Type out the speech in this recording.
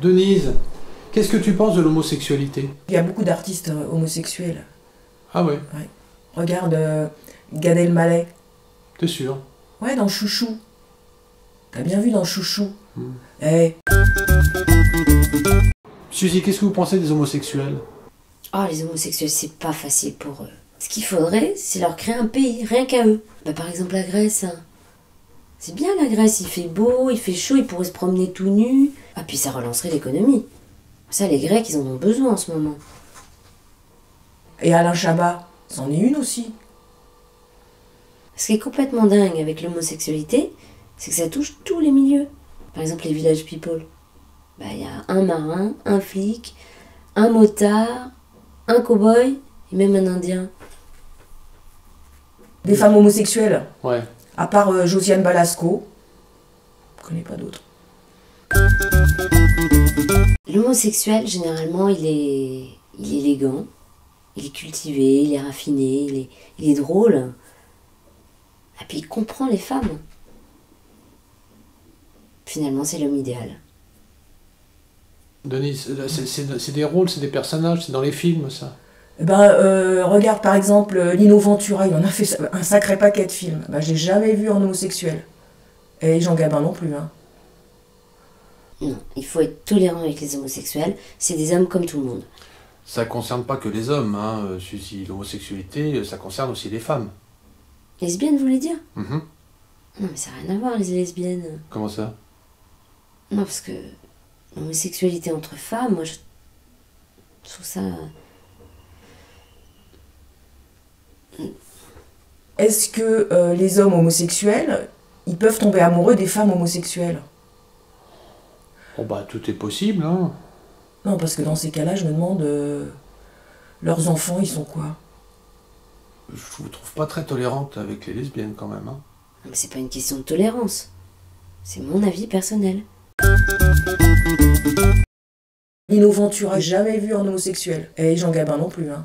Denise, qu'est-ce que tu penses de l'homosexualité? Il y a beaucoup d'artistes homosexuels. Ah ouais, Ouais. Regarde Gad Elmaleh. t'es sûr? Ouais, dans Chouchou. T'as bien vu dans Chouchou? Eh, Suzy, qu'est-ce que vous pensez des homosexuels? Oh, les homosexuels, c'est pas facile pour eux. Ce qu'il faudrait, c'est leur créer un pays, rien qu'à eux. Bah, par exemple, la Grèce. Hein. C'est bien la Grèce, il fait beau, il fait chaud, ils pourraient se promener tout nus. Ah, puis ça relancerait l'économie. Ça, les Grecs, ils en ont besoin en ce moment. et Alain Chabat, c'en est une aussi. Ce qui est complètement dingue avec l'homosexualité, c'est que ça touche tous les milieux. Par exemple, les village people. Bah, il y a un marin, un flic, un motard, un cow-boy et même un indien. Des femmes homosexuelles, Ouais. à part Josiane Balasco. Je connais pas d'autres. L'homosexuel, généralement, il est élégant, il est cultivé, il est raffiné, il est drôle. Et puis il comprend les femmes. Finalement, c'est l'homme idéal. Denise, c'est des rôles, c'est des personnages, c'est dans les films, ça. Eh ben, regarde par exemple Lino Ventura, il en a fait un sacré paquet de films. Ben, j'ai jamais vu en homosexuel. Et Jean Gabin non plus. Hein. Non, il faut être tolérant avec les homosexuels, c'est des hommes comme tout le monde. Ça concerne pas que les hommes, hein, Suzy. L'homosexualité, ça concerne aussi les femmes. Lesbiennes, vous voulez dire? Mhm. Non, mais ça n'a rien à voir, les lesbiennes. Comment ça? Non, parce que l'homosexualité entre femmes, moi, je trouve ça... Est-ce que les hommes homosexuels, ils peuvent tomber amoureux des femmes homosexuelles? Bon bah, tout est possible, hein. Non, parce que dans ces cas-là, je me demande, leurs enfants, ils sont quoi? Je vous trouve pas très tolérante avec les lesbiennes, quand même, hein. Non, mais c'est pas une question de tolérance. C'est mon avis personnel. Lino Ventura, jamais vu en homosexuel. Et Jean Gabin non plus. Hein.